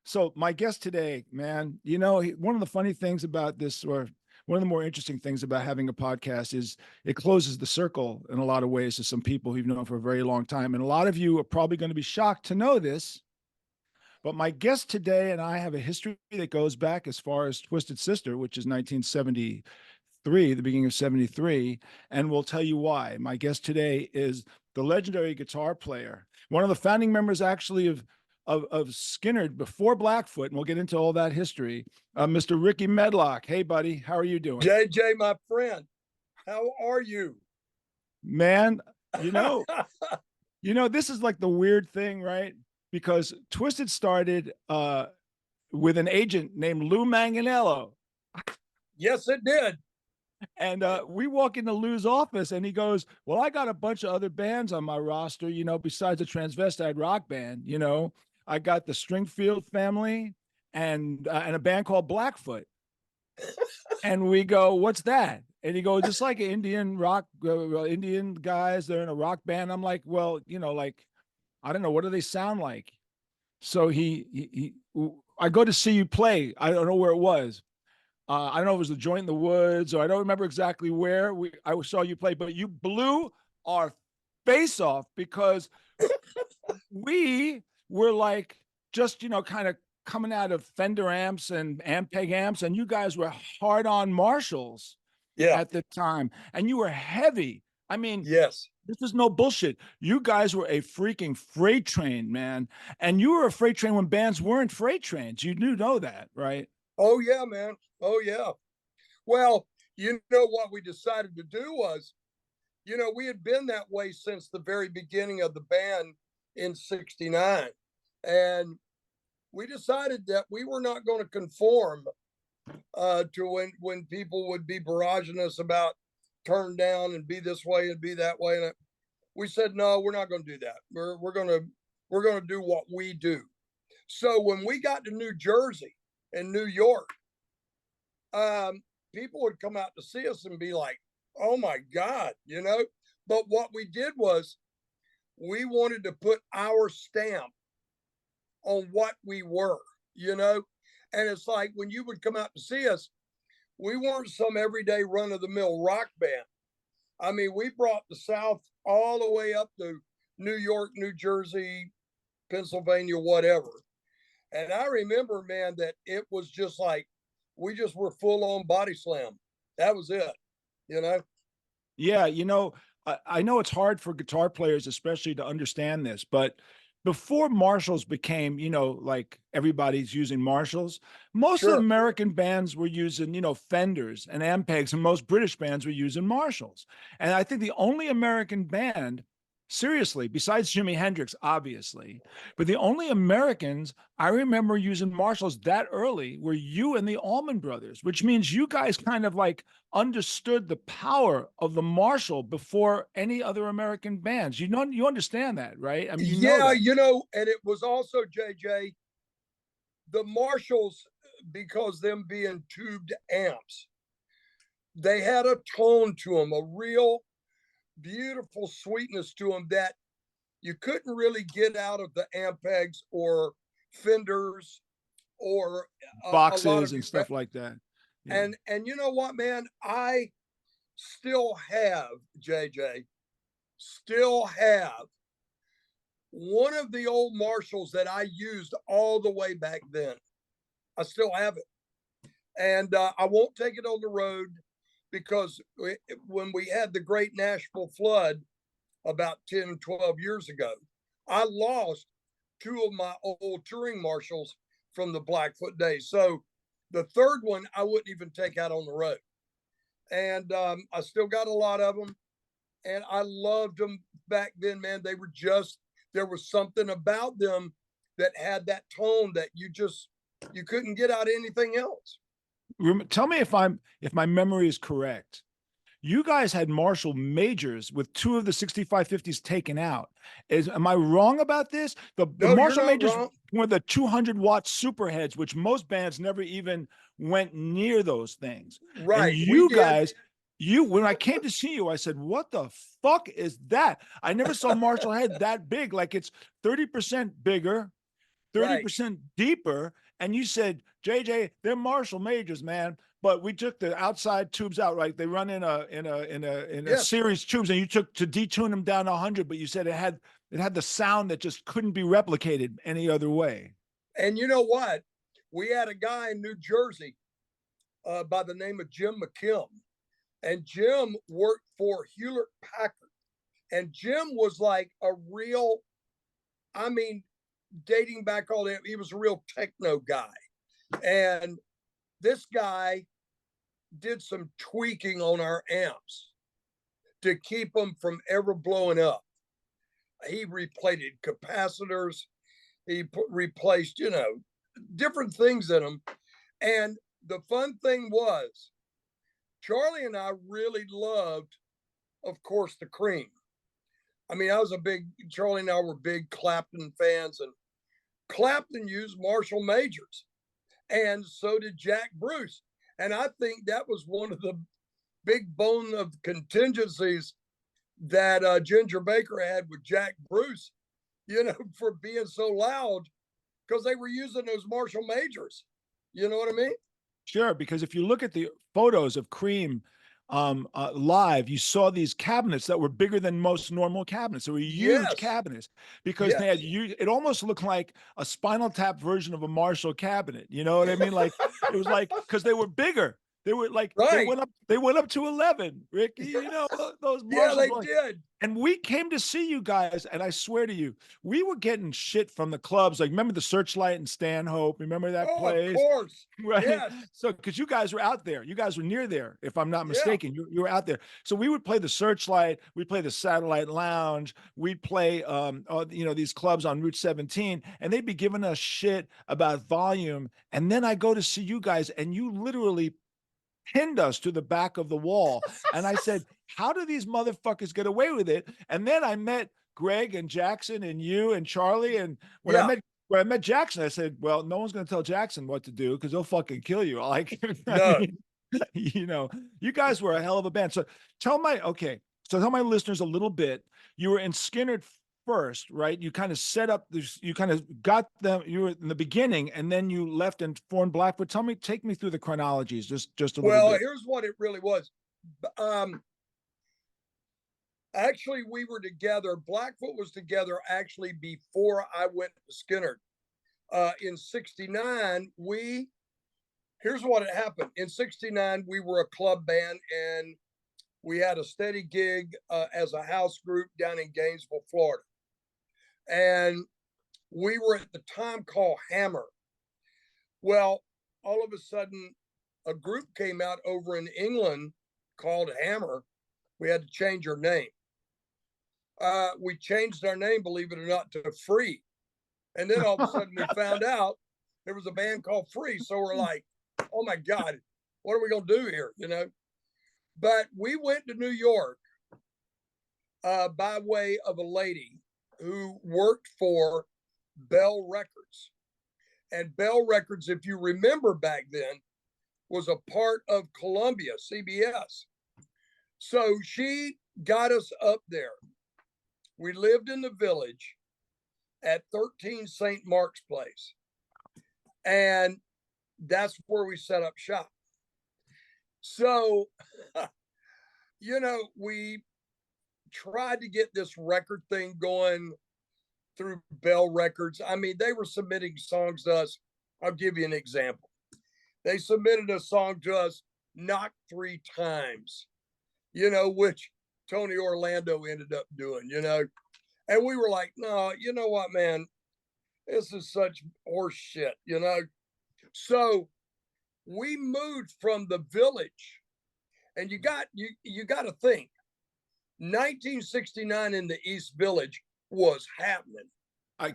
So my guest today, man, you know, one of the funny things about this, or one of the more interesting things about having a podcast, is it closes the circle in a lot of ways to some people who you've known for a very long time. And a lot of you are probably going to be shocked to know this, but my guest today and I have a history that goes back as far as Twisted Sister, which is 1973, the beginning of 73. And we'll tell you why. My guest today is the legendary guitar player, one of the founding members actually of Skynyrd before Blackfoot, and we'll get into all that history. Mr. Rickey Medlock. Hey, buddy, how are you doing? Jay Jay, my friend, how are you? Man, you know, this is like the weird thing, right? Because Twisted started with an agent named Lou Manganello. Yes, it did. And we walk into Lou's office and he goes, well, I got a bunch of other bands on my roster, you know, besides the transvestite rock band. You know, I got the Stringfield Family and a band called Blackfoot. And we go, what's that? And he goes, just like Indian rock, Indian guys, they're in a rock band. I'm like, well, you know, like, I don't know, what do they sound like? So I go to see you play. I don't know where it was. I don't know if it was the Joint in the Woods, or I don't remember exactly where I saw you play, but you blew our face off because we were like, just, you know, kind of coming out of Fender amps and Ampeg amps, and you guys were hard on Marshalls at the time, and you were heavy. I mean, yes, this is no bullshit. You guys were a freaking freight train, man. And you were a freight train when bands weren't freight trains. You do know that, right? Oh, yeah, man. Oh, yeah. Well, you know what we decided to do was, you know, we had been that way since the very beginning of the band in 69. And we decided that we were not going to conform to when people would be barraging us about turn down and be this way and be that way. And we said, no, we're not going to do that. We're going to do what we do. So when we got to New Jersey and New York, people would come out to see us and be like, oh my God, you know. But what we did was we wanted to put our stamp on what we were, you know. And it's like when you would come out to see us, we weren't some everyday run of the mill rock band. I mean, we brought the South all the way up to New York, New Jersey, Pennsylvania, whatever. And I remember, man, that it was just like, we just were full on body slam. That was it, you know? Yeah. You know, I know it's hard for guitar players, especially, to understand this, but before Marshalls became, you know, like everybody's using Marshalls, most of the American bands were using, you know, Fenders and Ampegs, and most British bands were using Marshalls. And I think the only American band, seriously, besides Jimi Hendrix, obviously, but the only Americans I remember using Marshalls that early were you and the Allman Brothers, which means you guys kind of like understood the power of the Marshall before any other American bands. You know, you understand that, right? I mean, you know, and it was also, JJ, the Marshalls, because them being tubed amps, they had a tone to them, a real beautiful sweetness to them that you couldn't really get out of the Ampegs or Fenders or boxes and stuff like that. Yeah. And you know what, man, I still have, JJ, still have one of the old Marshalls that I used all the way back then. I still have it, and I won't take it on the road, because when we had the great Nashville flood about 10, 12 years ago, I lost two of my old touring Marshalls from the Blackfoot days. So the third one, I wouldn't even take out on the road. And I still got a lot of them. And I loved them back then, man. They were just, there was something about them that had that tone that you couldn't get out of anything else. Tell me if my memory is correct. You guys had Marshall majors with two of the 6550s taken out. Am I wrong about this? The Marshall majors were the 200-watt superheads, which most bands never even went near those things. Right. And you guys, when I came to see you, I said, what the fuck is that? I never saw Marshall head that big. Like, it's 30% bigger, 30% deeper. And you said, JJ, they're Marshall majors, man. But we took the outside tubes out, right? They run in a series tubes, and you took to detune them down to 100. But you said it had the sound that just couldn't be replicated any other way. And you know what? We had a guy in New Jersey by the name of Jim McKim, and Jim worked for Hewlett Packard, and Jim was like a real, I mean, dating back all that, he was a real techno guy, and this guy did some tweaking on our amps to keep them from ever blowing up. He replaced capacitors. He replaced, different things in them. And the fun thing was, Charlie and I really loved, of course, the Cream. I mean, Charlie and I were big Clapton fans, and Clapton used Marshall majors, and so did Jack Bruce. And I think that was one of the big bone of contingencies that Ginger Baker had with Jack Bruce, for being so loud, because they were using those Marshall majors. You know what I mean? Sure, because if you look at the photos of Cream live, you saw these cabinets that were bigger than most normal cabinets. They were huge cabinets because they had it almost looked like a Spinal Tap version of a Marshall cabinet. You know what I mean? Like it was like, because they were bigger. They were like they went up to 11, Ricky. Those Marshalls. Yeah, they did. And we came to see you guys, and I swear to you, we were getting shit from the clubs. Like, remember the Searchlight and Stanhope? Remember that place? Of course. Right. Yes. So, because you guguys were out there. You guys were near there, if I'm not mistaken. You were out there. So we would play the Searchlight. We'd play the Satellite Lounge. We'd play, these clubs on Route 17, and they'd be giving us shit about volume. And then I go to see you guys, and you literally pinned us to the back of the wall. And I said, how do these motherfuckers get away with it? And then I met Greg and Jackson and you and Charlie. And when I met Jackson, I said, well, no one's going to tell Jackson what to do because he'll fucking kill you. Like, no. You guys were a hell of a band. So tell my listeners a little bit. You were in Skynyrd first, right? You kind of set up this, you kind of got them, you were in the beginning, and then you left and formed Blackfoot. Take me through the chronologies, just a little bit. Well, here's what it really was. Actually, we were together. Blackfoot was together actually before I went to Skynyrd. In '69, here's what had happened. In '69, we were a club band, and we had a steady gig as a house group down in Gainesville, Florida. And we were at the time called Hammer. Well, all of a sudden, a group came out over in England called Hammer. We had to change our name. We changed our name, believe it or not, to Free. And then all of a sudden we found out there was a band called Free. So we're like, oh my God, what are we going to do here? But we went to New York by way of a lady who worked for Bell Records. And Bell Records, if you remember back then, was a part of Columbia, CBS. So she got us up there. We lived in the Village at 13 St. Mark's Place. And that's where we set up shop. So, we tried to get this record thing going through Bell Records. I mean, they were submitting songs to us. I'll give you an example. They submitted a song to us, Knock 3 Times, which Tony Orlando ended up doing, And we were like, no, you know what, man? This is such horse shit, So we moved from the Village, and you got to think, 1969 in the East Village was happening.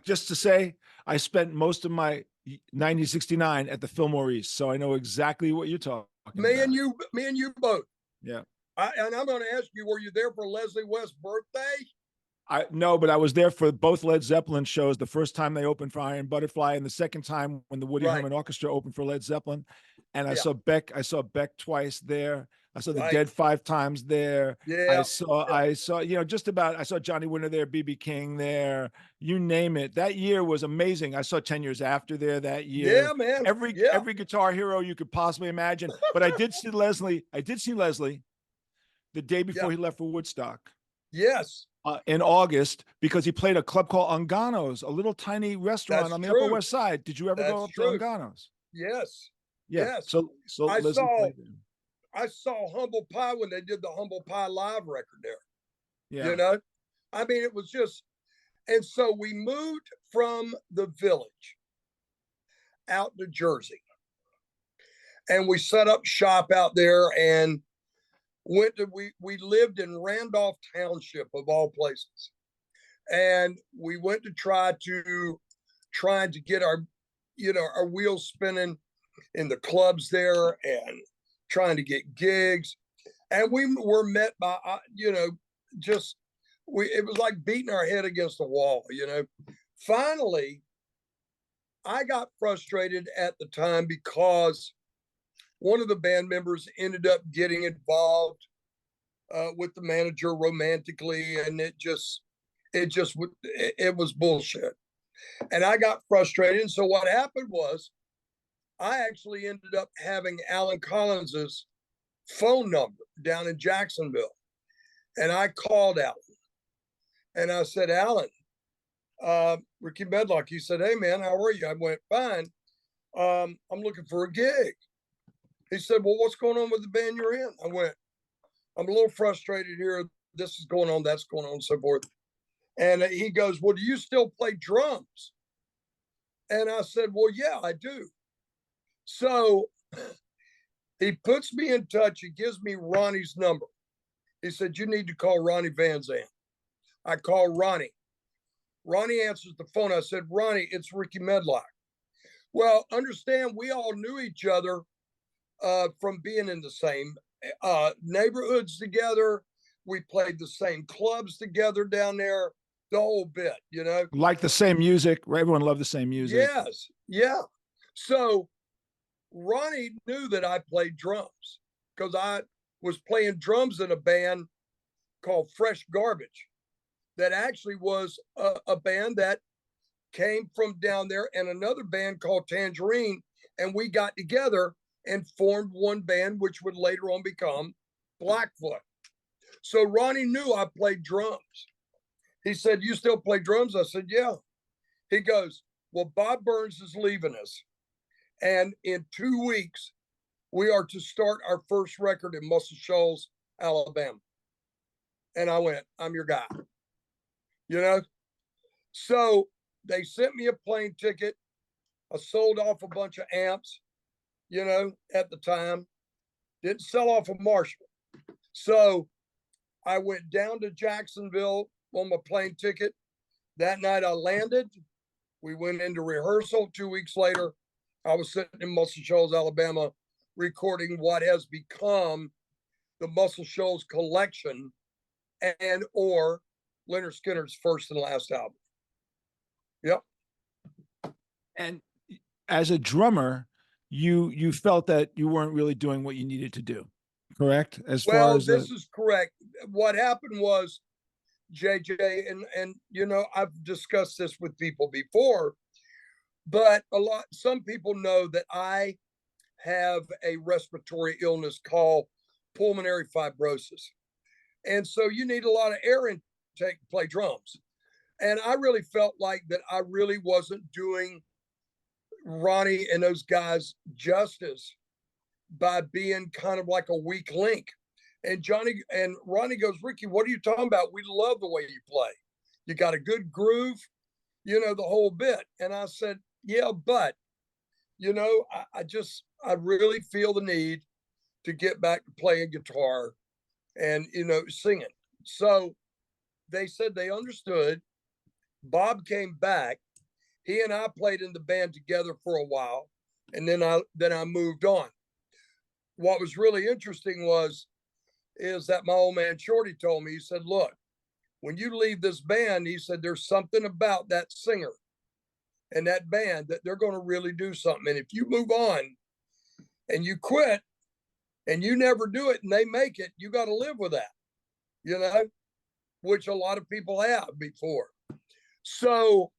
Just to say, I spent most of my 1969 at the Fillmore East, so I know exactly what you're talking about. Me and you both. Yeah. And I'm going to ask you, were you there for Leslie West's birthday? I no, but I was there for both Led Zeppelin shows. The first time they opened for Iron Butterfly, and the second time when the Woody Right. Herman Orchestra opened for Led Zeppelin. And I Yeah. saw Beck. I saw Beck twice there. I saw the Right. Dead 5 times there. Yeah. I saw, you know, just about. I saw Johnny Winter there, BB King there. You name it. That year was amazing. I saw 10 Years After there that year. Yeah, man. Every Yeah. every guitar hero you could possibly imagine. But I did see Leslie. I did see Leslie the day before Yeah. he left for Woodstock. Yes. In August, because he played a club called Ungano's, a little tiny restaurant That's on the Upper true. West Side. Did you ever go That's up to true. Ungano's? Yes. Yeah. Yes. So I Leslie saw played there. I saw Humble Pie when they did the Humble Pie live record there. Yeah. You know, I mean, it was just, and so we moved from the Village out to Jersey, and we set up shop out there, and we lived in Randolph Township of all places, and we went to trying to get our, you know, our wheels spinning in the clubs there and trying to get gigs. And we were met by, you know, just, it was like beating our head against the wall, you know. Finally, I got frustrated at the time because one of the band members ended up getting involved with the manager romantically, and it was bullshit. And I got frustrated. And so what happened was, I actually ended up having Alan Collins's phone number down in Jacksonville. And I called Alan and I said, Alan, Ricky Medlock. He said, hey man, how are you? I went, fine. I'm looking for a gig. He said, well, what's going on with the band you're in? I went, I'm a little frustrated here. This is going on, that's going on, and so forth. And he goes, well, do you still play drums? And I said, well, yeah, I do. So he puts me in touch. He gives me Ronnie's number. He said, you need to call Ronnie Van Zandt. I called Ronnie. Ronnie answers the phone. I said, Ronnie, it's Ricky Medlock. Well, understand, we all knew each other from being in the same neighborhoods together. We played the same clubs together down there, the whole bit, you know. Like the same music, right? Everyone loved the same music. Yes, yeah. So Ronnie knew that I played drums because I was playing drums in a band called Fresh Garbage that actually was a band that came from down there, and another band called Tangerine, and we got together and formed one band, which would later on become Blackfoot. So Ronnie knew I played drums. He said, you still play drums? I said, yeah. He goes, well, Bob Burns is leaving us. And in 2 weeks, we are to start our first record in Muscle Shoals, Alabama. And I went, I'm your guy. You know? So they sent me a plane ticket. I sold off a bunch of amps, you know, at the time. Didn't sell off a Marshall. So I went down to Jacksonville on my plane ticket. That night I landed. We went into rehearsal. 2 weeks later, I was sitting in Muscle Shoals, Alabama, recording what has become the Muscle Shoals collection and or Lynyrd Skynyrd's first and last album. Yep. And as a drummer, you felt that you weren't really doing what you needed to do, correct? As far as this is correct. What happened was, JJ, and you know, I've discussed this with people before, but some people know that I have a respiratory illness called pulmonary fibrosis. And so you need a lot of air intake to play drums. And I really felt like that I really wasn't doing Ronnie and those guys justice by being kind of like a weak link. And Ronnie goes, Ricky, what are you talking about? We love the way you play. You got a good groove, you know, the whole bit. And I said, yeah, but, you know, I really feel the need to get back to playing guitar and, you know, singing. So they said they understood. Bob came back. He and I played in the band together for a while, and then I moved on. What was really interesting is that my old man Shorty told me, he said, look, when you leave this band, he said, there's something about that singer and that band that they're going to really do something. And if you move on and you quit and you never do it and they make it, you got to live with that, you know, which a lot of people have before. So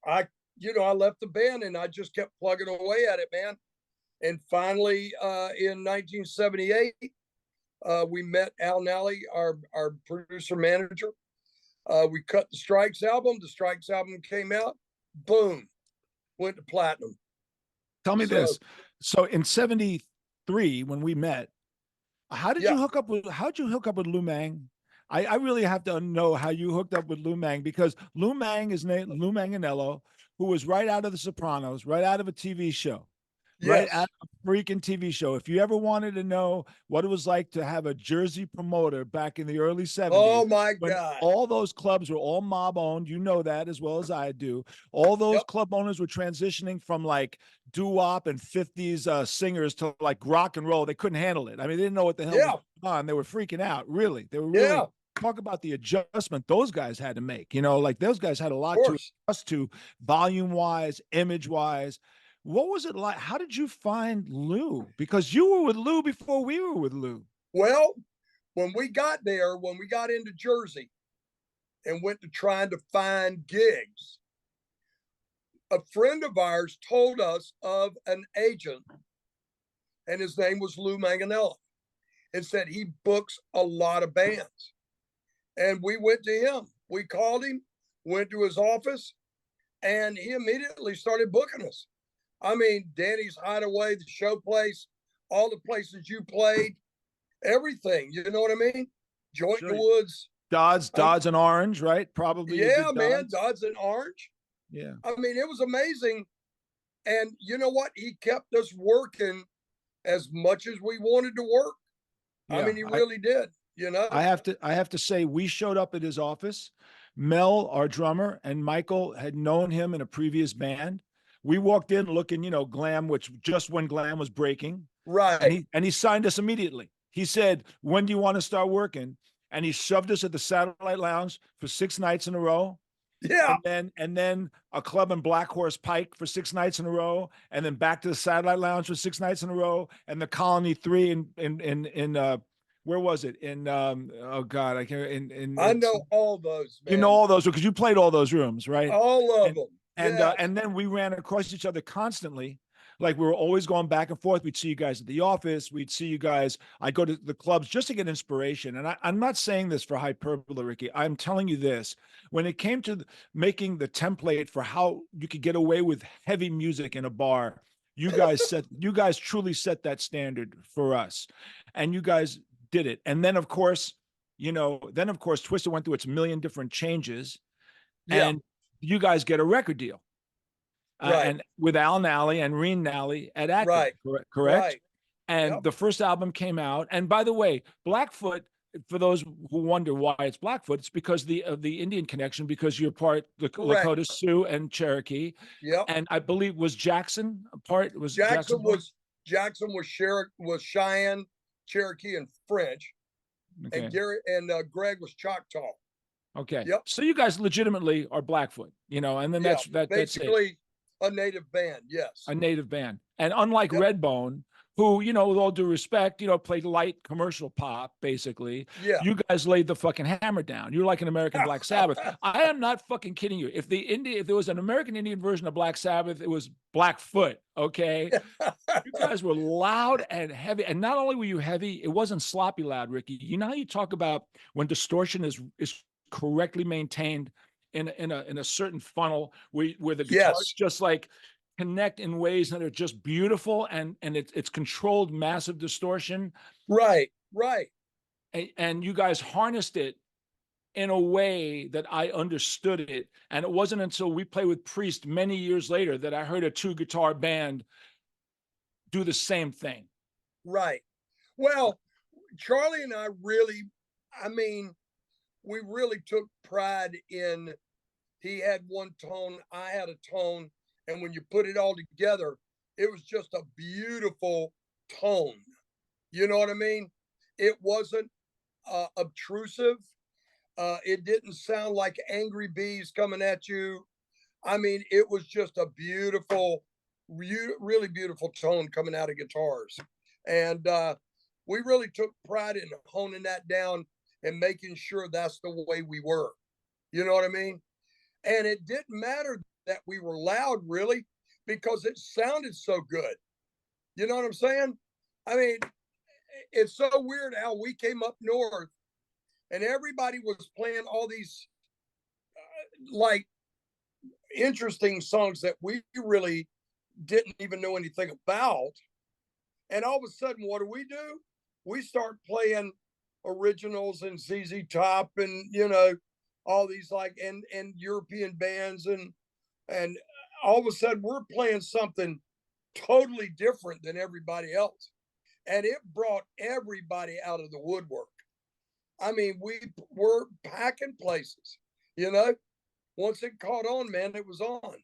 I left the band and I just kept plugging away at it, man. And finally, in 1978, we met Al Nally, our producer manager. We cut the Strikes album. The Strikes album came out. Boom, went to platinum. Tell me this. So in 73, when we met, how'd you hook up with Lou Mang? I really have to know how you hooked up with Lou Mang, because Lou Mang is named Lou Manganiello, who was right out of The Sopranos, right out of a TV show. Right Yes. out of a freaking TV show. If you ever wanted to know what it was like to have a Jersey promoter back in the early 70s, Oh my when God. all those clubs were all mob owned, you know that as well as I do. All those club owners were transitioning from like doo-wop and 50s singers to like rock and roll. They couldn't handle it. I mean, they didn't know what the hell was going on. They were freaking out. Really, they were really. Talk about the adjustment those guys had to make. You know, like those guys had a lot to adjust to, volume wise, image wise. What was it like? How did you find Lou? Because you were with Lou before we were with Lou. Well, when we got into Jersey and went to trying to find gigs, a friend of ours told us of an agent, and his name was Lou Manganiello, and said he books a lot of bands. And we went to him. We called him, went to his office, and he immediately started booking us. I mean, Danny's Hideaway, the Show Place, all the places you played, everything. You know what I mean? Joint in the Woods. Dodds and Orange, right? Probably. Yeah, man. Dodds and Orange. Yeah. I mean, it was amazing. And you know what? He kept us working as much as we wanted to work. Yeah, I mean, he really did. You know, I have to say, we showed up at his office. Mel, our drummer, and Michael had known him in a previous band. We walked in looking, you know, glam, which just when glam was breaking. Right. And he signed us immediately. He said, when do you want to start working? And he shoved us at the Satellite Lounge for 6 nights in a row. Yeah. And then a club in Black Horse Pike for 6 nights in a row. And then back to the Satellite Lounge for 6 nights in a row. And the Colony 3 in where was it? In oh God, I can't. I know all those. Man. You know all those because you played all those rooms, right? All of them. And then we ran across each other constantly. Like we were always going back and forth. We'd see you guys at the office. We'd see you guys. I go to the clubs just to get inspiration. And I'm not saying this for hyperbole, Ricky. I'm telling you this. When it came to making the template for how you could get away with heavy music in a bar, you guys truly set that standard for us. And you guys did it. And then of course, Twisted went through its million different changes. Yeah. And you guys get a record deal. Right. And with Al Nally and Reen Nally at Advocacy, correct? Right. And the first album came out. And by the way, Blackfoot, for those who wonder why it's Blackfoot, it's because of the Indian connection, because you're part the Lakota Sioux and Cherokee. Yeah. And I believe was Jackson a part? Was Jackson was Cheyenne, Cherokee, and French. Okay. And Greg was Choctaw. Okay. Yep. So you guys legitimately are Blackfoot, you know, and then that's basically a native band. Yes. A native band. And unlike Redbone, who, you know, with all due respect, you know, played light commercial pop, basically. Yeah. You guys laid the fucking hammer down. You're like an American Black Sabbath. I am not fucking kidding you. If there was an American Indian version of Black Sabbath, it was Blackfoot. Okay. You guys were loud and heavy. And not only were you heavy, it wasn't sloppy loud, Ricky. You know how you talk about when distortion is correctly maintained in a certain funnel where the guitars just like connect in ways that are just beautiful, and it's controlled massive distortion. Right. And you guys harnessed it in a way that I understood it. And it wasn't until we played with Priest many years later that I heard a 2-guitar band do the same thing. Right. Well, Charlie and I really, we really took pride in, he had one tone, I had a tone, and when you put it all together, it was just a beautiful tone. You know what I mean? It wasn't obtrusive. It didn't sound like angry bees coming at you. I mean, it was just a beautiful, really beautiful tone coming out of guitars. And we really took pride in honing that down and making sure that's the way we were. You know what I mean? And it didn't matter that we were loud, really, because it sounded so good. You know what I'm saying? I mean, it's so weird how we came up north and everybody was playing all these like interesting songs that we really didn't even know anything about. And all of a sudden, what do? We start playing originals and ZZ Top and, you know, all these like and European bands and all of a sudden we're playing something totally different than everybody else. And it brought everybody out of the woodwork. I mean, we were packing places, you know. Once it caught on, man, it was on.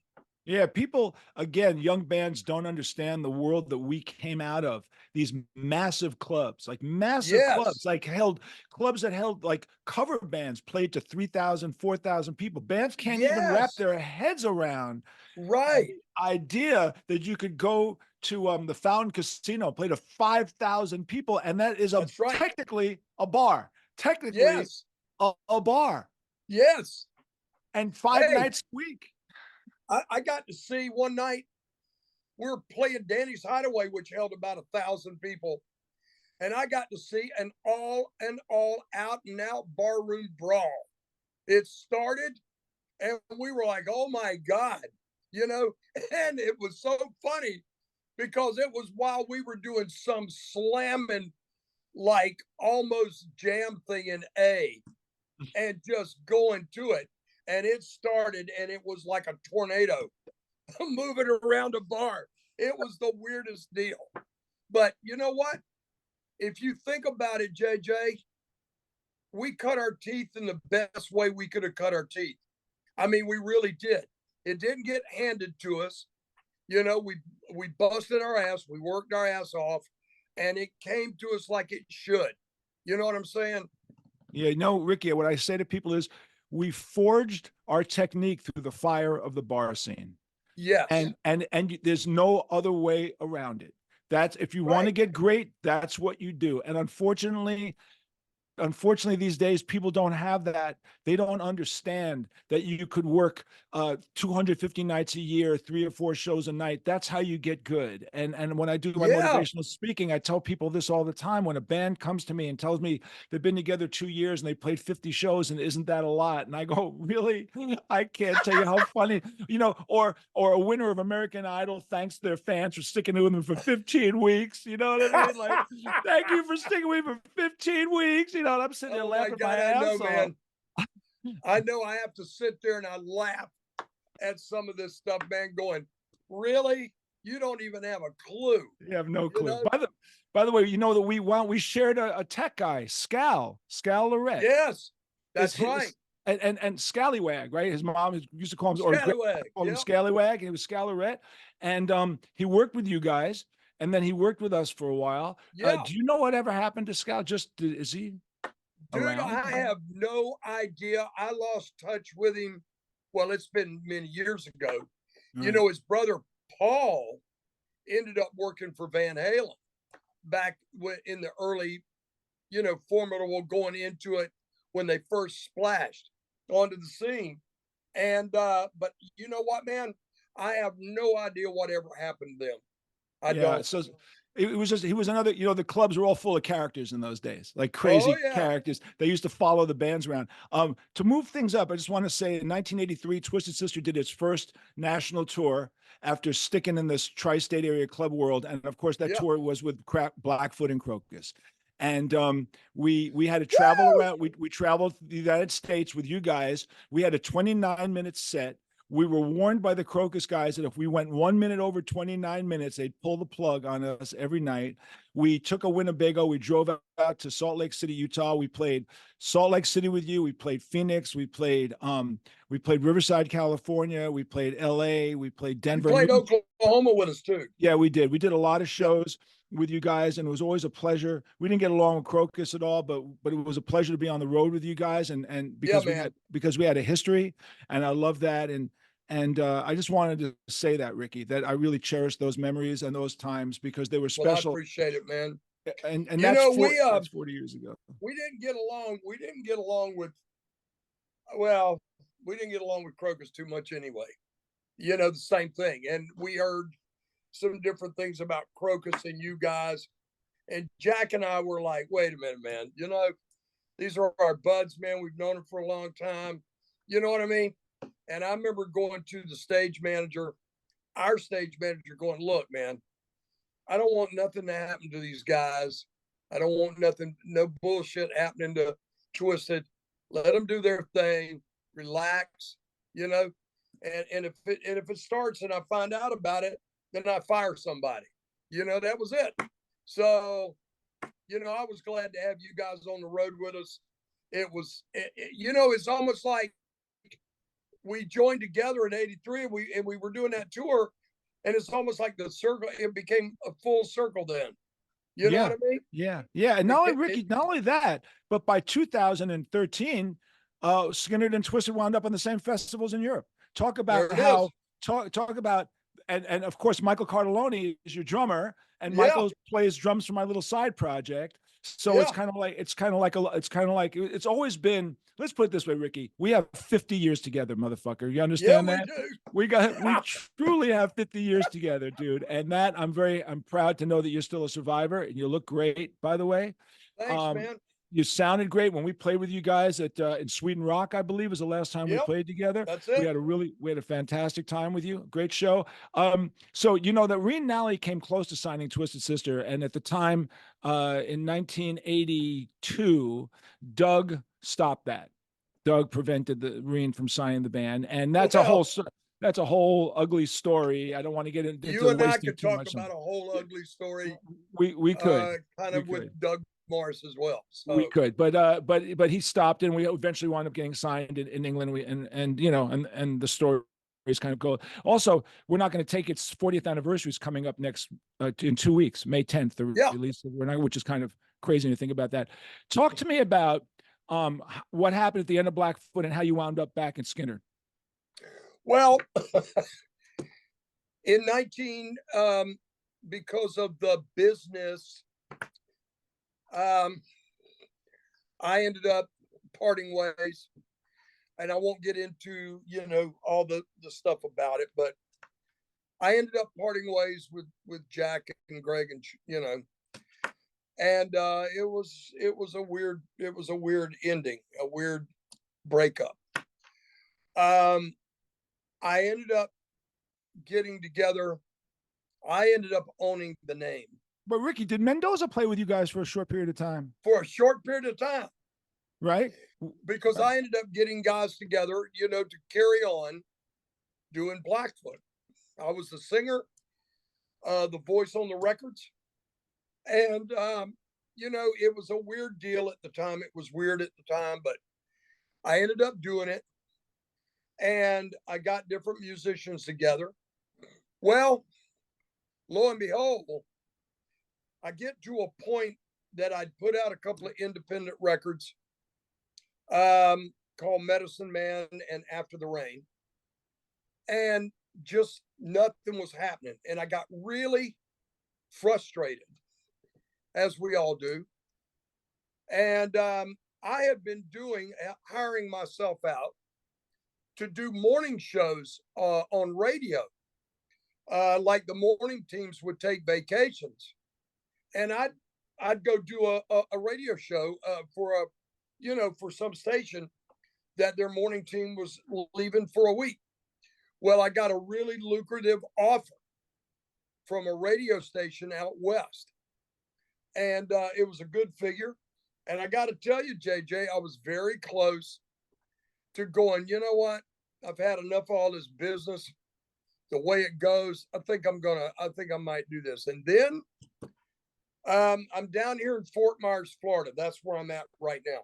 Yeah, people, again, young bands don't understand the world that we came out of. These massive clubs, like massive clubs, Yes, like held clubs that held like cover bands played to 3,000, 4,000 people. Bands can't even wrap yes, their heads around right. the idea that you could go to the Fountain Casino, play to 5,000 people, and that is a That's right. technically a bar, technically Yes, a bar, yes. and five Hey, nights a week. I got to see one night we were playing Danny's Hideaway, which held about 1,000 people, and I got to see an all out and out barroom brawl. It started, and we were like, "Oh my god," you know, and it was so funny because it was while we were doing some slamming, like almost jam thing in A, and just going to it. And it started, and it was like a tornado moving around a bar. It was the weirdest deal. But you know what? If you think about it, JJ, we cut our teeth in the best way we could have cut our teeth. I mean, we really did. It didn't get handed to us. You know, we busted our ass, we worked our ass off, and it came to us like it should. You know what I'm saying? Yeah, no, Ricky, what I say to people is we forged our technique through the fire of the bar scene. Yes. And there's no other way around it. That's if you want to Right. get great, that's what you do. And unfortunately these days people don't have that. They don't understand that you could work 250 nights a year, 3 or 4 shows a night. That's how you get good. And when I do my Yeah. motivational speaking, I tell people this all the time. When a band comes to me and tells me they've been together 2 years and they played 50 shows, and isn't that a lot? And I go, really? I can't tell you how funny, or a winner of American Idol thanks their fans for sticking with them for 15 weeks. You know what I mean? Like, thank you for sticking with me for 15 weeks. And I'm sitting there Oh my laughing my God, I know, ass off. man. I know I have to sit there and I laugh at some of this stuff, man, going, really? You don't even have a clue, You have no you clue. know? By the way, you know that we shared a tech guy, Scal Lorette. Yes, Is that's right. his and Scallywag, right? His mom used to call him, or his grandma Scallywag. called him Yep. Scallywag, and he was Scal Lorette. And he worked with you guys, and then he worked with us for a while. Yeah. Do you know what ever happened to Scal? Is he Dude, around? I have no idea. I lost touch with him. Well, it's been many years ago. You Right. know, his brother Paul ended up working for Van Halen back in the early, you know, formidable going into it when they first splashed onto the scene. And but you know what, man? I have no idea whatever happened to them. I Yeah, don't. so it was just he was another. The clubs were all full of characters in those days, like Oh crazy yeah. characters. They used to follow the bands around. To move things up, I just want to say in 1983, Twisted Sister did its first national tour after sticking in this tri-state area club world, and of course that Yeah. tour was with Blackfoot and Crocus. And we had to travel Woo! around. We traveled the United States with you guys. We had a 29-minute set. We were warned by the Crocus guys that if we went 1 minute over 29 minutes, they'd pull the plug on us every night. We took a Winnebago. We drove out to Salt Lake City, Utah. We played Salt Lake City with you. We played Phoenix. We played Riverside, California. We played LA. We played You Denver. played Oklahoma with us too. Yeah, we did. We did a lot of Yep. shows. with you guys, and it was always a pleasure. We didn't get along with Crocus at all, but it was a pleasure to be on the road with you guys, and Yeah, because we had a history, and I love that, and I just wanted to say that, Ricky, that I really cherish those memories and those times because they were well, I special. appreciate it, man. And You that's know, that's 40 years ago. we didn't get along. We didn't get along with, well, we didn't get along with Crocus too much anyway. You know, the same thing. And we heard some different things about Crocus and you guys. And Jack and I were like, wait a minute, man. You know, these are our buds, man. We've known them for a long time. You know what I mean? And I remember going to the stage manager, our stage manager, going, look, man, I don't want nothing to happen to these guys. I don't want nothing, no bullshit happening to Twisted. Let them do their thing, relax, you know. And if it starts and I find out about it, then I fire somebody. You know, that was it. So, you know, I was glad to have you guys on the road with us. It was, you know, it's almost like we joined together in '83, and we were doing that tour, and it's almost like the circle. It became a full circle then. You know Yeah, what I mean? yeah. And not only Ricky, not only that, but by 2013, Skynyrd and Twisted wound up on the same festivals in Europe. Talk about how talk about and of course Michael Cardelloni is your drummer, and Yeah. Michael plays drums for my little side project. So Yeah. it's always been. Let's put it this way, Ricky. We have 50 years together, motherfucker. You understand that? Do. We truly have 50 years together, dude. And that I'm proud to know that you're still a survivor, and you look great, by the way. Thanks, man. You sounded great when we played with you guys at in Sweden Rock, I believe, was the last time we played together. That's it. We had a fantastic time with you. Great show. So you know that Reen Nally came close to signing Twisted Sister, and at the time, in 1982, Doug stopped that. Doug prevented the Reen from signing the band, and that's a whole ugly story. I don't want to get into you and I wasting could too talk much about a whole ugly story. We could kind of with Doug Morris as well. So. We could, but he stopped, and we eventually wound up getting signed in England. And you know, and the story is kind of cool. Also, we're not going to take its 40th anniversary is coming up next in 2 weeks, May 10th, the release of which is kind of crazy to think about that. Talk to me about what happened at the end of Blackfoot and how you wound up back in Skynyrd. Well, in because of the business, I ended up parting ways, and I won't get into, you know, all the stuff about it, but I ended up parting ways with Jack and Greg, and, you know, and it was a weird ending, a weird breakup. I ended up getting together. I ended up owning the name. But Ricky, did Mendoza play with you guys for a short period of time? For a short period of time. Right? Because I ended up getting guys together, you know, to carry on doing Blackfoot. I was the singer, the voice on the records. And, you know, it was a weird deal at the time. It was weird at the time, but I ended up doing it. And I got different musicians together. Well, lo and behold, I get to a point that I'd put out a couple of independent records called Medicine Man and After the Rain. And just nothing was happening. And I got really frustrated, as we all do. And I had been hiring myself out to do morning shows on radio. Like the morning teams would take vacations, and I'd go do a radio show for for some station that their morning team was leaving for a week. Well, I got a really lucrative offer from a radio station out west, and it was a good figure. And I got to tell you, JJ, I was very close to going, you know what? I've had enough of all this business. The way it goes, I think I might do this. And then I'm down here in Fort Myers, Florida. That's where I'm at right now.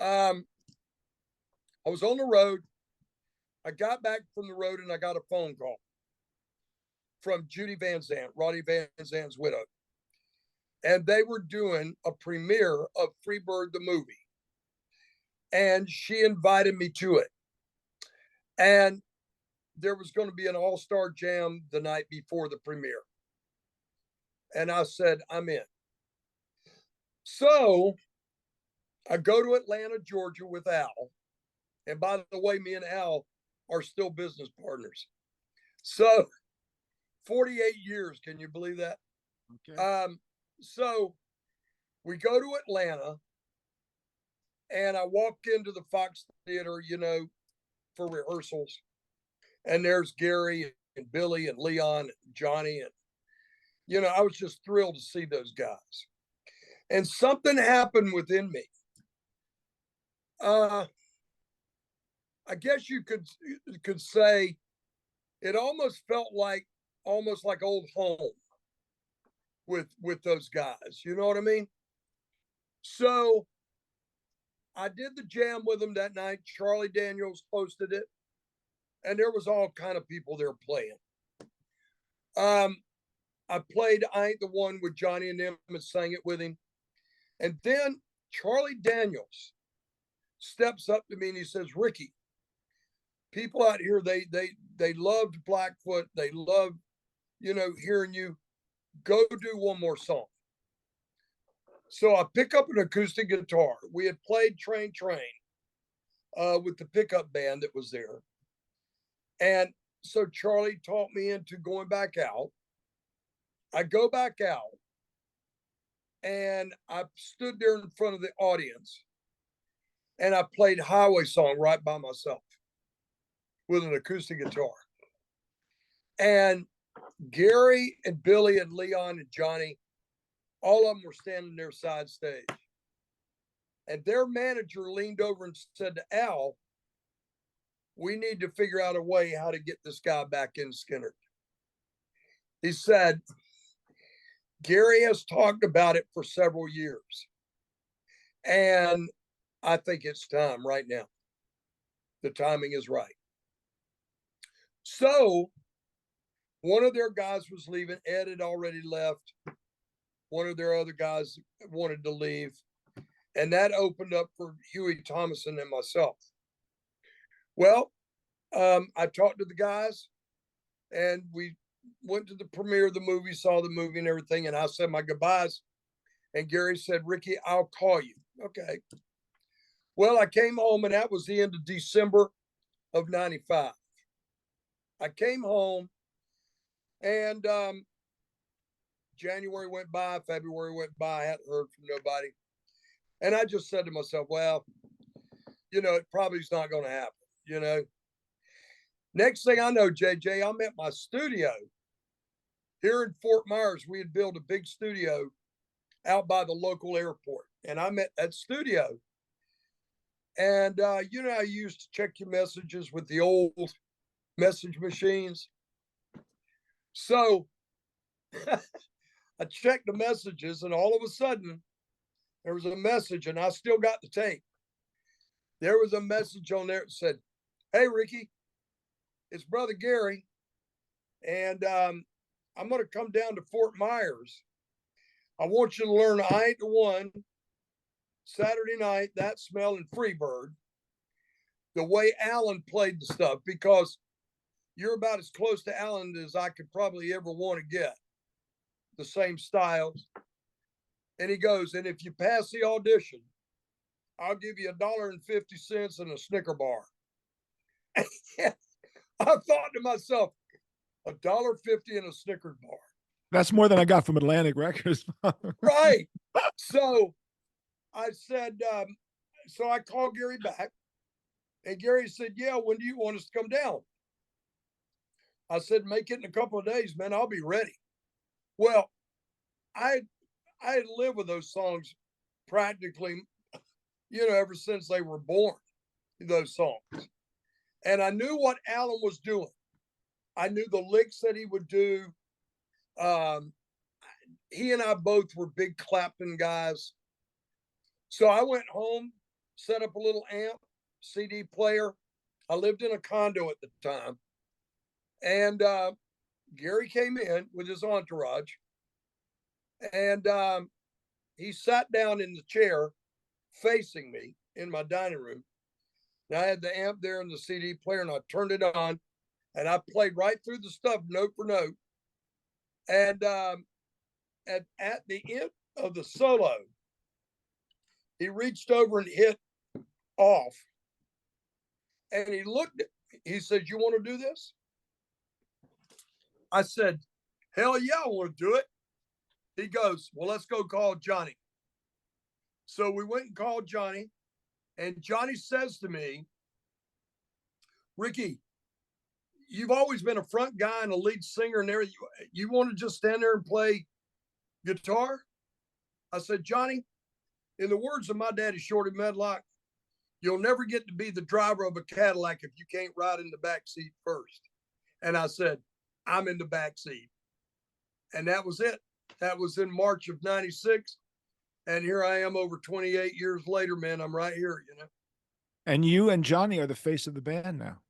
I was on the road. I got back from the road, and I got a phone call from Judy Van Zandt, Roddy Van Zandt's widow. and they were doing a premiere of Freebird the movie, and she invited me to it. And there was going to be an all-star jam the night before the premiere. And I said, I'm in. So I go to Atlanta, Georgia with Al. And by the way, me and Al are still business partners. So 48 years, can you believe that? Okay. So we go to Atlanta, and I walk into the Fox Theater, for rehearsals. And there's Gary and Billy and Leon and Johnny. And, I was just thrilled to see those guys. And something happened within me. I guess you could say it almost felt like old home with those guys. You know what I mean? So I did the jam with them that night. Charlie Daniels hosted it, and there was all kind of people there playing. I played I Ain't the One with Johnny and them and sang it with him. And then Charlie Daniels steps up to me and he says, Ricky, people out here, they loved Blackfoot. They loved, hearing you. Go do one more song. So I pick up an acoustic guitar. We had played Train with the pickup band that was there. And so Charlie taught me into going back out. I go back out, and I stood there in front of the audience, and I played Highway Song right by myself with an acoustic guitar. And Gary and Billy and Leon and Johnny, all of them were standing there side stage. And their manager leaned over and said to Al, we need to figure out a way how to get this guy back in Skynyrd. He said, Gary has talked about it for several years. And I think it's time right now. The timing is right. So one of their guys was leaving. Ed had already left. One of their other guys wanted to leave. And that opened up for Huey Thomason and myself. Well, I talked to the guys, and we went to the premiere of the movie, saw the movie and everything. And I said my goodbyes. And Gary said, Ricky, I'll call you. Okay. Well, I came home, and that was the end of December of 95. I came home, and January went by, February went by, I hadn't heard from nobody. And I just said to myself, well, it probably is not going to happen, Next thing I know, JJ, I'm at my studio here in Fort Myers. We had built a big studio out by the local airport, and I'm at that studio. And, I used to check your messages with the old message machines. So I checked the messages, and all of a sudden there was a message, and I still got the tape. There was a message on there that said, hey, Ricky, it's Brother Gary. And I'm going to come down to Fort Myers. I want you to learn I Ain't the One, Saturday Night, That Smell, and Freebird, the way Alan played the stuff, because you're about as close to Alan as I could probably ever want to get. The same styles. And he goes, and if you pass the audition, I'll give you $1.50 and a Snicker bar. I thought to myself, $1.50 and a Snickers bar. That's more than I got from Atlantic Records. Right. So I said, so I called Gary back, and Gary said, yeah, when do you want us to come down? I said, make it in a couple of days, man. I'll be ready. Well, I had lived with those songs practically, ever since they were born, those songs. And I knew what Alan was doing. I knew the licks that he would do. He and I both were big Clapton guys. So I went home, set up a little amp, CD player. I lived in a condo at the time. And Gary came in with his entourage. And he sat down in the chair facing me in my dining room. And I had the amp there and the CD player, and I turned it on, and I played right through the stuff, note for note. And at the end of the solo, he reached over and hit off, and he looked at me. He said, "You want to do this?" I said, "Hell yeah, I want to do it." He goes, "Well, let's go call Johnny." So we went and called Johnny, and Johnny says to me, "Ricky, you've always been a front guy and a lead singer and everything. You want to just stand there and play guitar?" I said, "Johnny, in the words of my daddy, Shorty Medlock, you'll never get to be the driver of a Cadillac if you can't ride in the back seat first." And I said, "I'm in the back seat." And that was it. That was in March of 96. And here I am over 28 years later, man. I'm right here, you know. And you and Johnny are the face of the band now.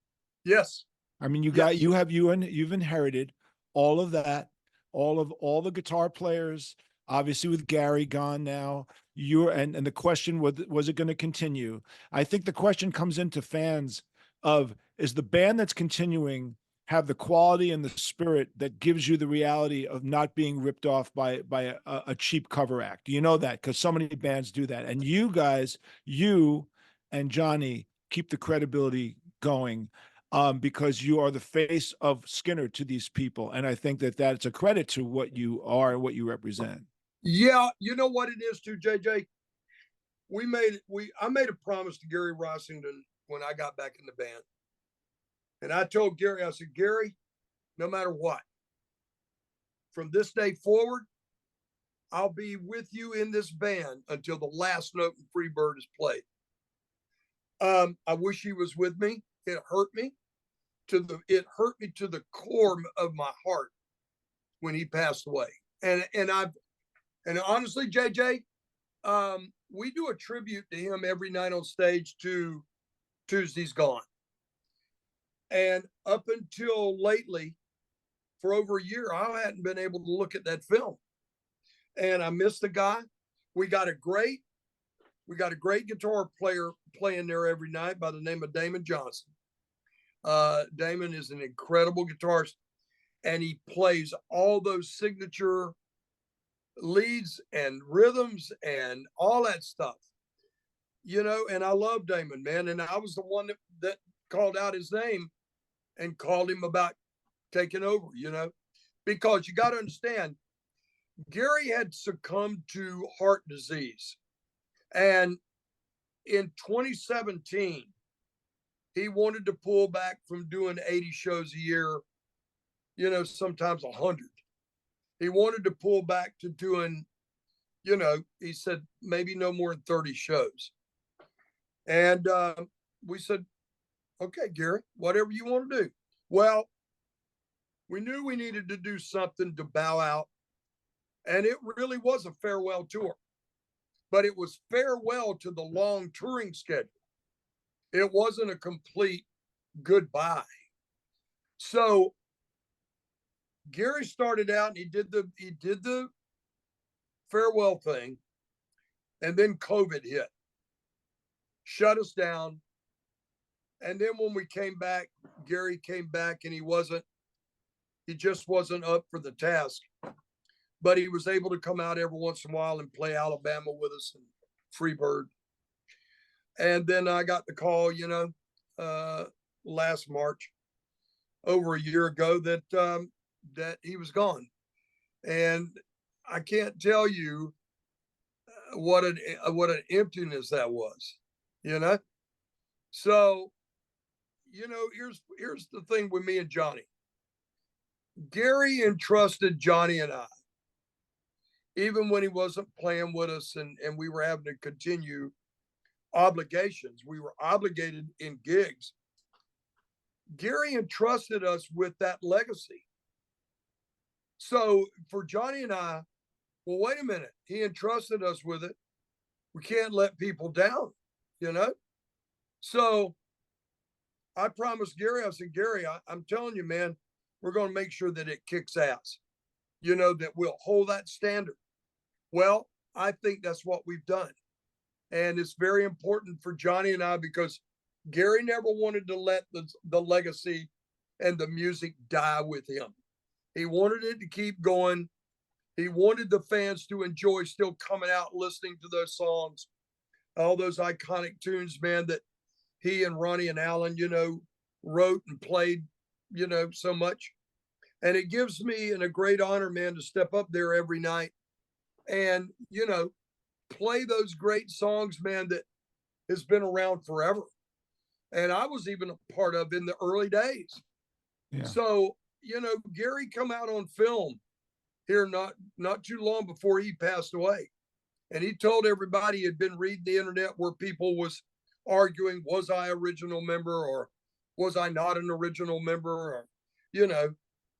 Yes. I mean, Yes. you've inherited all of that, all the guitar players, obviously with Gary gone now. And the question was it going to continue? I think the question comes into fans of, is the band that's continuing have the quality and the spirit that gives you the reality of not being ripped off by a cheap cover act? You know that because so many bands do that. And you guys, you and Johnny keep the credibility going, because you are the face of Skynyrd to these people. And I think that that's a credit to what you are and what you represent. Yeah. You know what it is too, JJ? I made a promise to Gary Rossington when I got back in the band. And I told Gary, I said, "Gary, no matter what, from this day forward, I'll be with you in this band until the last note in Freebird is played." I wish he was with me. It hurt me to the core of my heart when he passed away. And honestly, JJ, we do a tribute to him every night on stage to Tuesday's Gone. And up until lately, for over a year, I hadn't been able to look at that film. And I missed the guy. We got a great guitar player playing there every night by the name of Damon Johnson. Damon is an incredible guitarist, and he plays all those signature leads and rhythms and all that stuff, you know. And I love Damon, man. And I was the one that called out his name and called him about taking over, you know, because you got to understand, Gary had succumbed to heart disease. And in 2017, he wanted to pull back from doing 80 shows a year, you know, sometimes 100. He wanted to pull back to doing, you know, he said maybe no more than 30 shows. And we said, "Okay, Gary, whatever you want to do." Well, we knew we needed to do something to bow out. And it really was a farewell tour, but it was farewell to the long touring schedule. It wasn't a complete goodbye. So Gary started out and he did the farewell thing, and then COVID hit, shut us down. And then when we came back, Gary came back and he just wasn't up for the task. But he was able to come out every once in a while and play Alabama with us and Freebird. And then I got the call, you know, last March, over a year ago, that he was gone. And I can't tell you what an emptiness that was, you know. So, you know, here's the thing with me and Johnny. Gary entrusted Johnny and I, even when he wasn't playing with us and we were having to continue obligations. We were obligated in gigs. Gary entrusted us with that legacy. So for Johnny and I, well, wait a minute. He entrusted us with it. We can't let people down, you know? So I promised Gary, I said, "Gary, I'm telling you, man, we're going to make sure that it kicks ass, you know, that we'll hold that standard." Well, I think that's what we've done. And it's very important for Johnny and I because Gary never wanted to let the legacy and the music die with him. He wanted it to keep going. He wanted the fans to enjoy still coming out listening to those songs, all those iconic tunes, man, that he and Ronnie and Alan, wrote and played, so much. And it gives me a great honor, man, to step up there every night and, play those great songs, man, that has been around forever. And I was even a part of in the early days. Yeah. So, Gary come out on film here not too long before he passed away. And he told everybody he had been reading the internet where people was arguing, was I original member or was I not an original member? Or,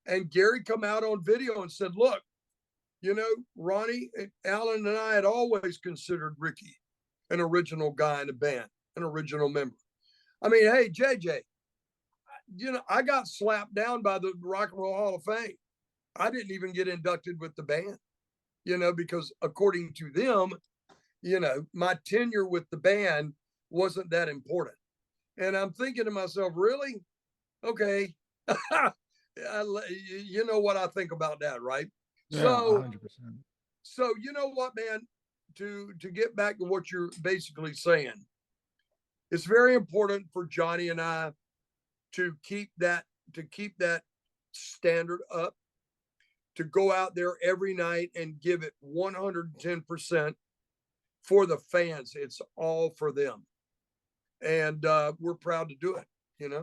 and Gary come out on video and said, look, Ronnie, Alan, and I had always considered Ricky an original guy in the band, an original member. I mean, hey, JJ, I got slapped down by the Rock and Roll Hall of Fame. I didn't even get inducted with the band, because according to them, my tenure with the band wasn't that important. And I'm thinking to myself, really? Okay. You know what I think about that, right? Yeah, so 100%. So you know what, man, to get back to what you're basically saying, it's very important for Johnny and I to keep that standard up, to go out there every night and give it 110% for the fans. It's all for them. And we're proud to do it,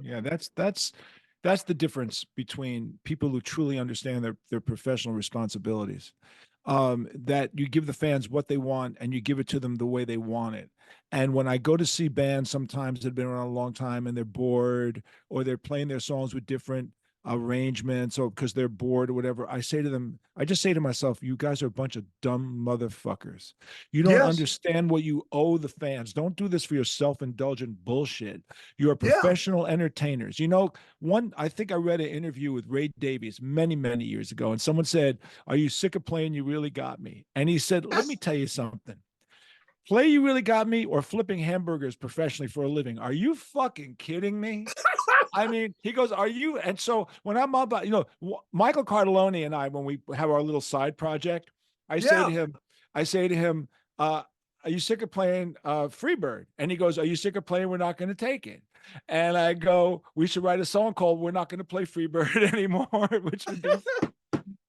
Yeah, that's the difference between people who truly understand their professional responsibilities. That you give the fans what they want and you give it to them the way they want it. And when I go to see bands sometimes that have been around a long time and they're bored or they're playing their songs with different arrangements or because they're bored or whatever, I just say to myself, you guys are a bunch of dumb motherfuckers. You don't Yes. understand what you owe the fans. Don't do this for your self-indulgent bullshit. You are Yeah. professional entertainers. I think I read an interview with Ray Davies many, many years ago, and someone said, are you sick of playing You Really Got Me? And he said, let me tell you something. Play You Really Got Me or flipping hamburgers professionally for a living. Are you fucking kidding me? I mean, he goes, are you? And so when I'm about, Michael Cardelloni and I, when we have our little side project, I say to him, are you sick of playing Freebird? And he goes, are you sick of playing We're Not Going to Take It? And I go, we should write a song called We're Not Going to Play Freebird anymore, which would be.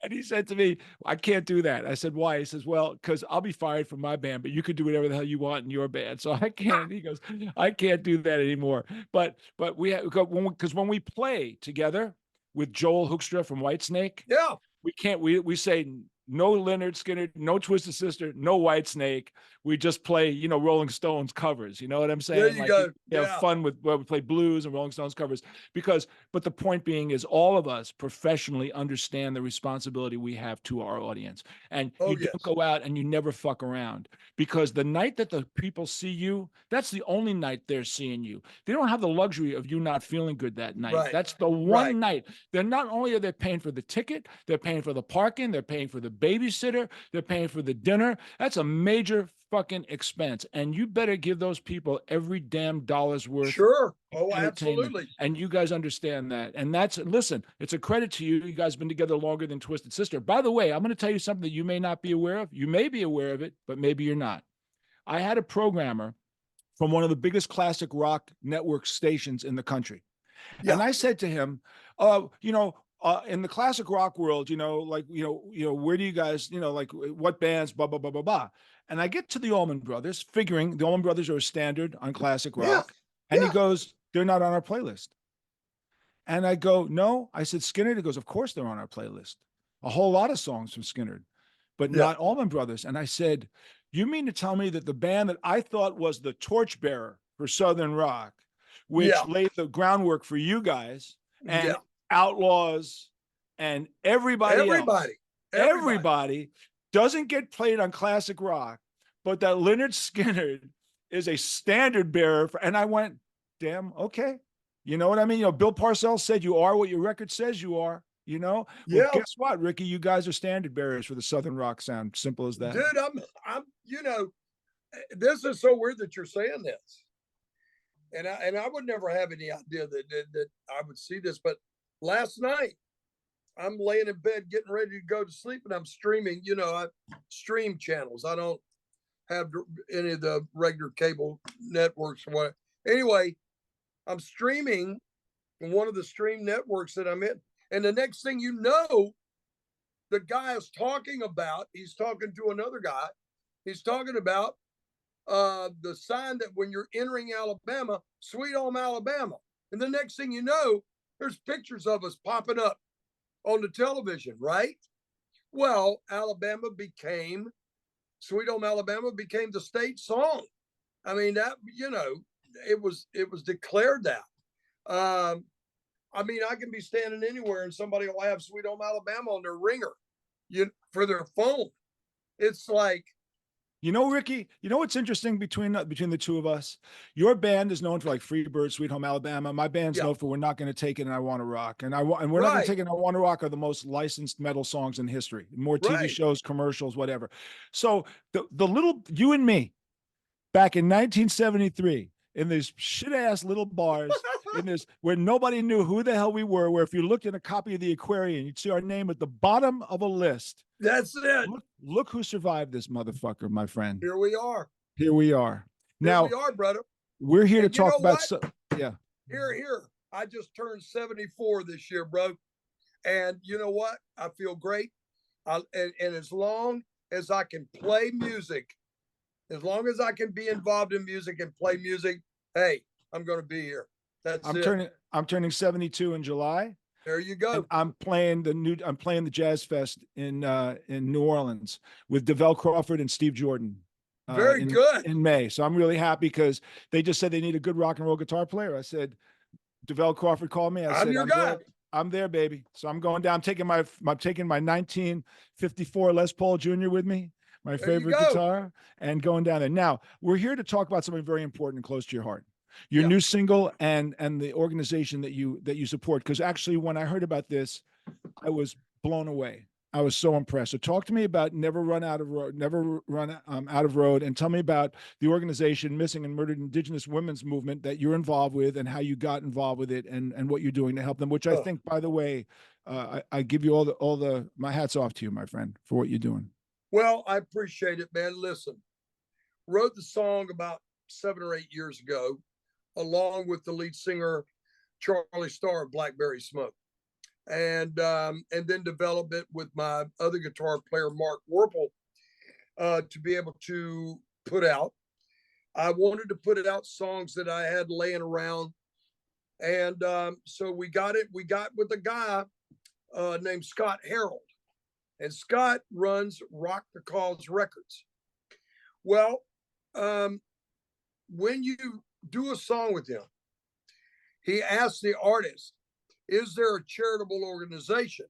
And he said to me, I can't do that. I said, why? He says, well, because I'll be fired from my band, but you could do whatever the hell you want in your band. So I can't. He goes, I can't do that anymore. But we have, because when we play together with Joel Hoekstra from Whitesnake, yeah, we can't, we say no Lynyrd Skynyrd, no Twisted Sister, no Whitesnake. We just play, Rolling Stones covers. You know what I'm saying? There you go. We have fun with we play blues and Rolling Stones covers but the point being is all of us professionally understand the responsibility we have to our audience. And don't go out and you never fuck around, because the night that the people see you, that's the only night they're seeing you. They don't have the luxury of you not feeling good that night. Right. That's the one night. They're not only are they paying for the ticket, they're paying for the parking, they're paying for the babysitter, they're paying for the dinner. That's a major fucking expense, and you better give those people every damn dollar's worth. Sure. Oh, absolutely. And you guys understand that. And listen, it's a credit to you. You guys have been together longer than Twisted Sister. By the way, I'm going to tell you something that you may not be aware of. You may be aware of it, but maybe you're not. I had a programmer from one of the biggest classic rock network stations in the country. Yeah. And I said to him, in the classic rock world, where do you guys, what bands, blah, blah, blah, blah, blah. And I get to the Allman Brothers, figuring the Allman Brothers are a standard on classic rock. Yeah. And he goes, they're not on our playlist. And I go, no. I said, Skynyrd? He goes, of course they're on our playlist. A whole lot of songs from Skynyrd, but not Allman Brothers. And I said, you mean to tell me that the band that I thought was the torchbearer for Southern rock, which laid the groundwork for you guys and Outlaws and everybody doesn't get played on classic rock, but that Lynyrd Skynyrd is a standard bearer and I went, damn, okay. You know what I mean? Bill Parcells said you are what your record says you are. you know? Well, Yeah, guess what, Ricky? You guys are standard bearers for the Southern rock sound. Simple as that. dude, you know, this is so weird that you're saying this. And I would never have any idea that I would see this, but last night I'm laying in bed getting ready to go to sleep, and I'm streaming. You know, I stream channels. I don't have any of the regular cable networks or what. Anyway, I'm streaming one of the stream networks that I'm in, and the next thing you know, the guy is talking about. He's talking to another guy. He's talking about the sign that when you're entering Alabama, Sweet Home Alabama. And the next thing you know, there's pictures of us popping up on the television, right? Well, Sweet Home Alabama became the state song. I mean, that, you know, it was declared that. I mean, I can be standing anywhere and somebody will have Sweet Home Alabama on their ringer, for their phone. It's like, You know, Ricky, you know what's interesting between the two of us? Your band is known for like Freebird, Sweet Home Alabama. My band's yeah, known for We're Not Gonna Take It and I Wanna Rock. And We're Not Gonna right, Take It and I Wanna Rock are the most licensed metal songs in history. More TV right. shows, commercials, whatever. So the little you and me back in 1973 in these shit ass little bars in this where nobody knew who the hell we were, where if you looked in a copy of the Aquarian, you'd see our name at the bottom of a list. That's it. Look who survived this motherfucker, my friend. Here we are. Here we are. Here Now we are, brother. we're here And to you talk know about what? yeah. Here. I just turned 74 this year, bro. And you know what? I feel great. And as long as I can play music, as long as I can be involved in music and play music, hey, I'm going to be here. That's it. I'm turning 72 in July. There you And go. I'm playing the Jazz Fest in New Orleans with DeVell Crawford and Steve Jordan Very good. in May. So I'm really happy because they just said they need a good rock and roll guitar player. I said, DeVell Crawford called me. I said, your guy. I'm there, baby. So I'm going down. I'm taking my 1954 Les Paul Jr. with me, my favorite guitar, and going down there. Now we're here to talk about something very important and close to your heart. Your new single and the organization that you support. Because actually, when I heard about this, I was blown away. I was so impressed. So talk to me about Never Run Out of Road, and tell me about the organization Missing and Murdered Indigenous Women's Movement that you're involved with and how you got involved with it and what you're doing to help them. Which I think, by the way, I give you all the my hats off to you, my friend, for what you're doing. Well, I appreciate it, man. Listen, wrote the song about 7 or 8 years ago, along with the lead singer Charlie Starr of Blackberry Smoke, and then develop it with my other guitar player Mark Werpel to be able to put out. I wanted to put it out songs that I had laying around, and so we got it. We got with a guy named Scott Harold, and Scott runs Rock the Cause Records. Well, when you do a song with him, he asks the artist, is there a charitable organization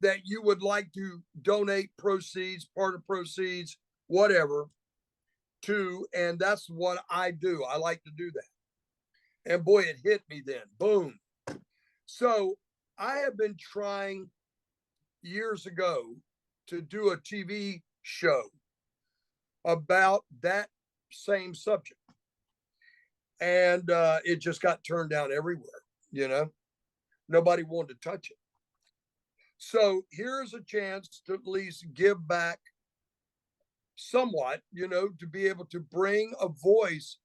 that you would like to donate proceeds, part of proceeds, whatever, to? And that's what I do. I like to do that. And boy, it hit me then. Boom. So I have been trying years ago to do a TV show about that same subject. And it just got turned down everywhere, Nobody wanted to touch it. So here's a chance to at least give back somewhat, to be able to bring a voice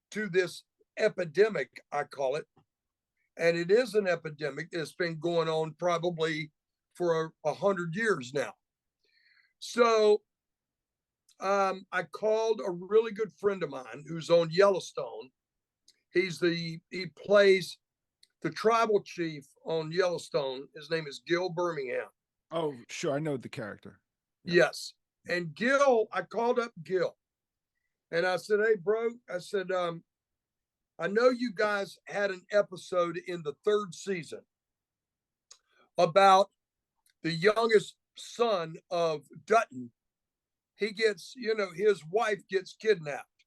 to this epidemic, I call it. And it is an epidemic that's been going on probably for 100 years now. So I called a really good friend of mine who's on Yellowstone. He plays the tribal chief on Yellowstone. His name is Gil Birmingham. Oh, sure. I know the character. Yep. Yes. And Gil, I called up Gil and I said, hey, bro, I said, I know you guys had an episode in the 3rd season about the youngest son of Dutton. He gets, his wife gets kidnapped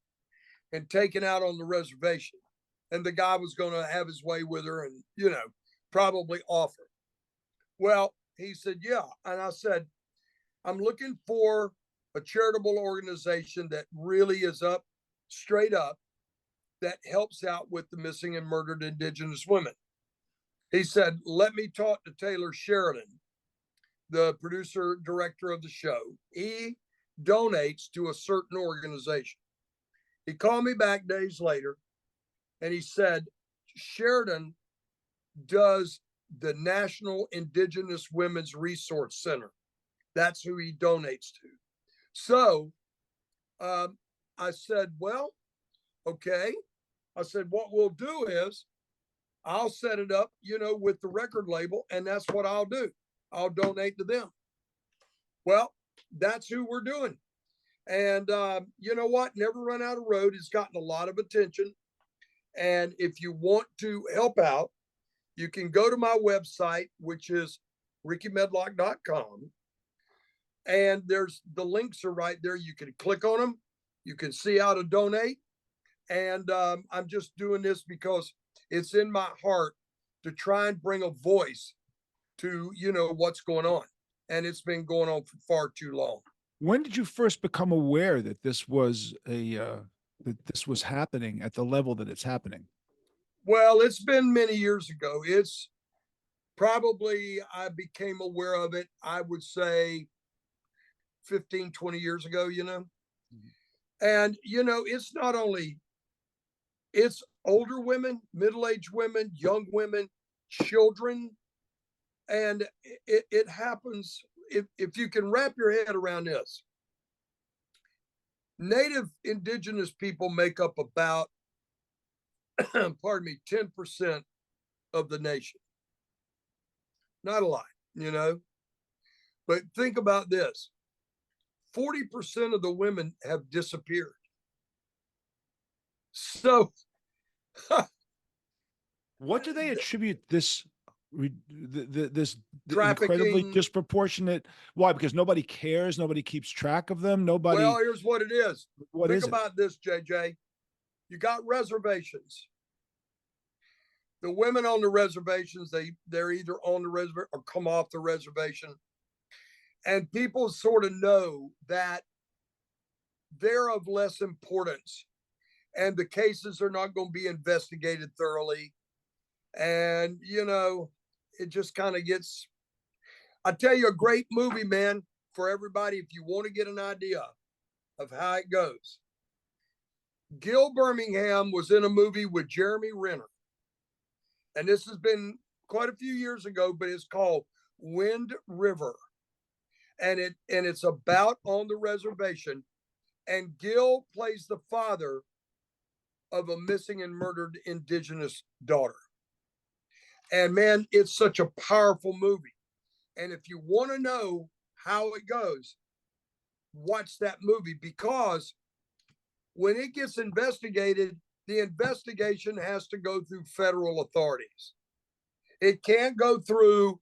and taken out on the reservation. And the guy was going to have his way with her and, probably off her. Well, he said, yeah. And I said, I'm looking for a charitable organization that really is up, straight up, that helps out with the missing and murdered Indigenous women. He said, let me talk to Taylor Sheridan, the producer director of the show. He donates to a certain organization. He called me back days later and he said, Sheridan does the National Indigenous Women's Resource Center. That's who he donates to. So I said, well, okay. I said, what we'll do is I'll set it up, with the record label, and that's what I'll do. I'll donate to them. Well, that's who we're doing. And you know what? Never Run Out of Road has gotten a lot of attention. And if you want to help out, you can go to my website, which is rickymedlock.com. And there's the links are right there. You can click on them. You can see how to donate. And I'm just doing this because it's in my heart to try and bring a voice to, what's going on. And it's been going on for far too long. When did you first become aware that this was that this was happening at the level that it's happening? Well, it's been many years ago. It's probably, I became aware of it, I would say 15, 20 years ago, And, it's not only, it's older women, middle-aged women, young women, children. And it happens, if you can wrap your head around this. Native indigenous people make up about, pardon me, 10% of the nation. Not a lot, but think about this. 40% of the women have disappeared. So what do they attribute this this incredibly trafficking, disproportionate? Why? Because nobody cares, nobody keeps track of them, nobody. well, here's what it is. What Think is it? about this, JJ. You got reservations. The women on the reservations, they're either on the reservation or come off the reservation. And people sort of know that they're of less importance and the cases are not going to be investigated thoroughly. And, it just kind of gets, I tell you, a great movie, man, for everybody, if you want to get an idea of how it goes. Gil Birmingham was in a movie with Jeremy Renner. And this has been quite a few years ago, but it's called Wind River. And it's about on the reservation. And Gil plays the father of a missing and murdered indigenous daughter. And man, it's such a powerful movie. And if you want to know how it goes, watch that movie, because when it gets investigated, the investigation has to go through federal authorities. It can't go through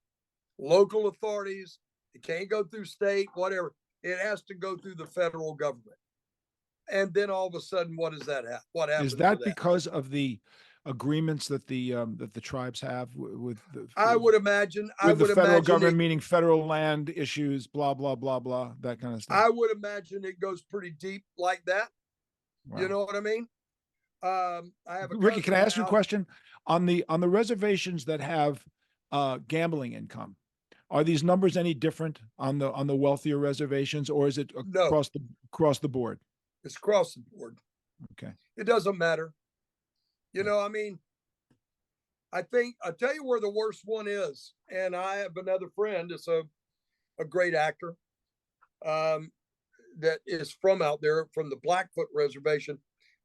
local authorities. It can't go through state, whatever. It has to go through the federal government. And then all of a sudden, what does that have? What happens? Is that because of the agreements that the tribes have with the, I would imagine, with the federal government, it, meaning federal land issues, blah blah blah blah, that kind of stuff? I would imagine it goes pretty deep like that. Wow. You know what I mean? I have a Ricky, can I ask you a out, question? On the reservations that have gambling income, are these numbers any different on the wealthier reservations, or is it No, across the board? it's across the board. Okay. It doesn't matter. I mean, I think I'll tell you where the worst one is. And I have another friend that's a great actor that is from out there, from the Blackfoot Reservation.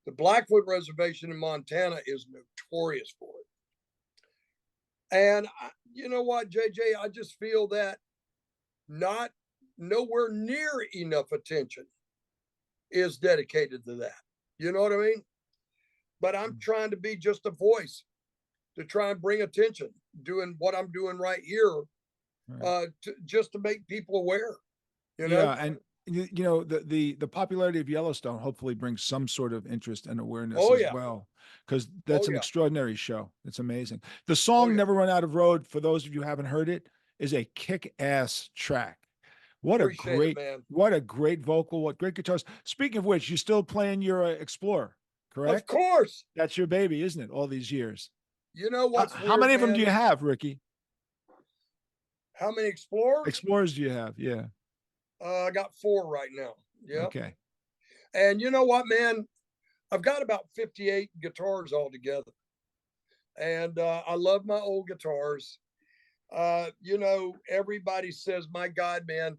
The Blackfoot Reservation in Montana is notorious for it. And you know what, JJ, I just feel that not nowhere near enough attention is dedicated to that. You know what I mean? But I'm trying to be just a voice to try and bring attention, doing what I'm doing right here, just to make people aware. Yeah, and the popularity of Yellowstone hopefully brings some sort of interest and awareness as well, because that's an extraordinary show. It's amazing. The song "Never Run Out of Road," for those of you who haven't heard it, is a kick-ass track. What a Appreciate it, great, man. what a great vocal, what great guitars. Speaking of which, you still playing your Explorer, Of correct? course. That's your baby, isn't it? All these years. You know what's How weird, many of them do man? you have, Ricky? How many Explorers? Explorers do you have? Yeah. I got 4 right now. Yeah. Okay. And you know what, man? I've got about 58 guitars altogether. And I love my old guitars. You know, everybody says, my God, man,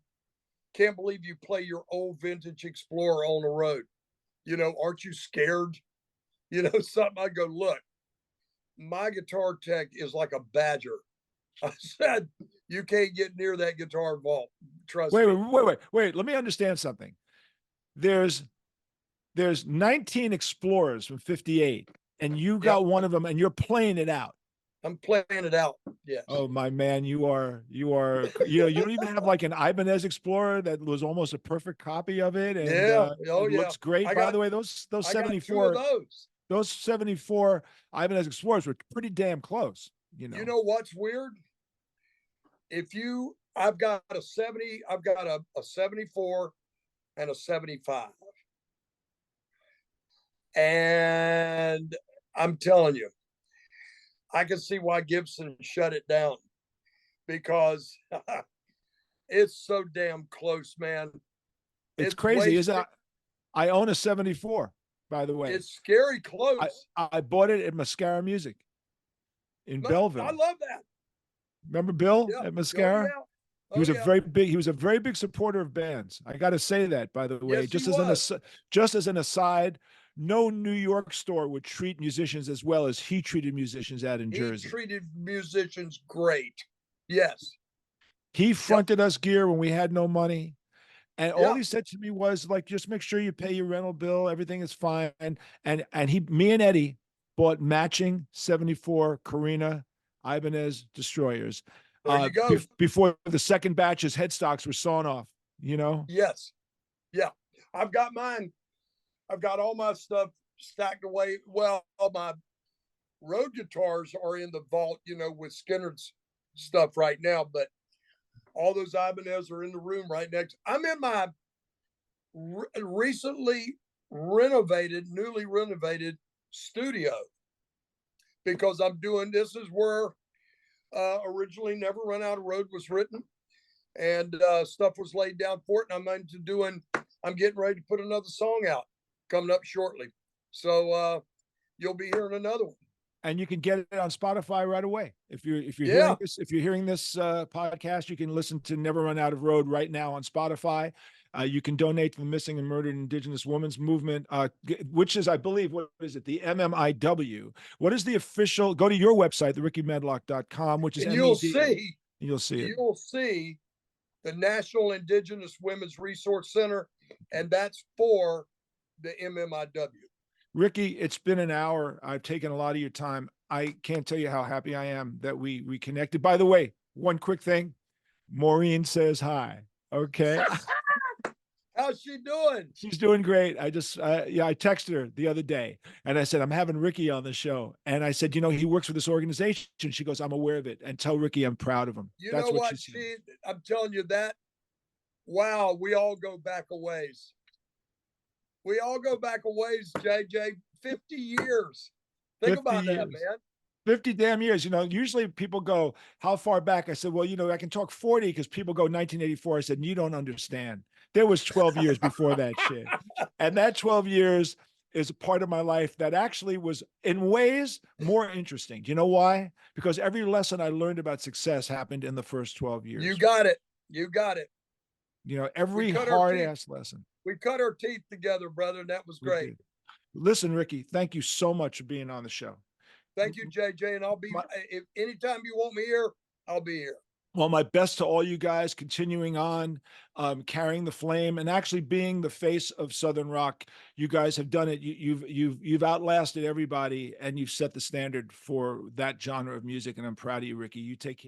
can't believe you play your old vintage Explorer on the road. You know, aren't you scared? You know, something. I go, look, my guitar tech is like a badger. I said, you can't get near that guitar vault. Trust Wait, me. wait. Let me understand something. There's 19 Explorers from 58, and you got Yep. one of them, and you're playing it out. I'm playing it out. Yes. Oh my man, you don't even have like an Ibanez Explorer that was almost a perfect copy of it, and Yeah. Oh, it yeah. looks great. I By got, the way, those I got 2 of 74 those. those 74 Ibanez Explorers were pretty damn close. You You know, know what's weird? I've got a 70, I've got a 74 and a 75. And I'm telling you, I can see why Gibson shut it down because it's so damn close, man. it's It's way, crazy, isn't it? I own a 74, by the way. it's scary close. I bought it at Mascara Music in Belleville. I love that. Remember Bill Yeah. at Oh, Mascara? yeah. He Oh, was a yeah. very big supporter of bands. I got to say that, by the way, Yes, he just as an aside, no New York store would treat musicians as well as he treated musicians out in He Jersey. treated musicians great. Yes. He Yep. fronted us gear when we had no money. And all Yeah. he said to me was like, just make sure you pay your rental bill. Everything is fine. And me and Eddie bought matching 74 Carina Ibanez destroyers. There you go. Before the second batch's headstocks were sawn off, you know? Yes. Yeah. I've got mine. I've got all my stuff stacked away. Well, all my road guitars are in the vault, you know, with Skynyrd's stuff right now, but all those Ibanez are in the room right next. I'm in my recently newly renovated studio because I'm doing, this is where originally Never Run Out of Road was written, and stuff was laid down for it. And I'm getting ready to put another song out coming up shortly. So you'll be hearing another one. And you can get it on Spotify right away. If you're Yeah. hearing this podcast, you can listen to Never Run Out of Road right now on Spotify. You can donate to the Missing and Murdered Indigenous Women's Movement, which is, I believe, what is it? The MMIW. What is the official? Go to your website, therickymedlock.com, which is And you'll see it. You'll see the National Indigenous Women's Resource Center, and that's for the MMIW. Ricky, it's been an hour. I've taken a lot of your time. I can't tell you how happy I am that we reconnected. By the way, one quick thing. Maureen says hi. Okay. How's she doing? She's doing great. I texted her the other day and I said, I'm having Ricky on the show. And I said, you know, he works for this organization. She goes, I'm aware of it. And tell Ricky I'm proud of him. That's what she said. I'm telling you that. Wow. We all go back a ways. We all go back a ways, JJ. 50 years. Think about that, man. 50 damn years. You know, usually people go, how far back? I said, well, you know, I can talk 40 because people go 1984. I said, you don't understand. There was 12 years before that shit. And that 12 years is a part of my life that actually was in ways more interesting. Do you know why? Because every lesson I learned about success happened in the first 12 years. You got it. You got it. You know, every hard ass lesson. We cut our teeth together, brother, and that was great. Listen, Ricky, thank you so much for being on the show. Thank you, JJ. And I'll be, if anytime you want me here, I'll be here. Well, my best to all you guys continuing on, carrying the flame and actually being the face of Southern rock. You guys have done it. You've outlasted everybody and you've set the standard for that genre of music. And I'm proud of you, Ricky. You take care.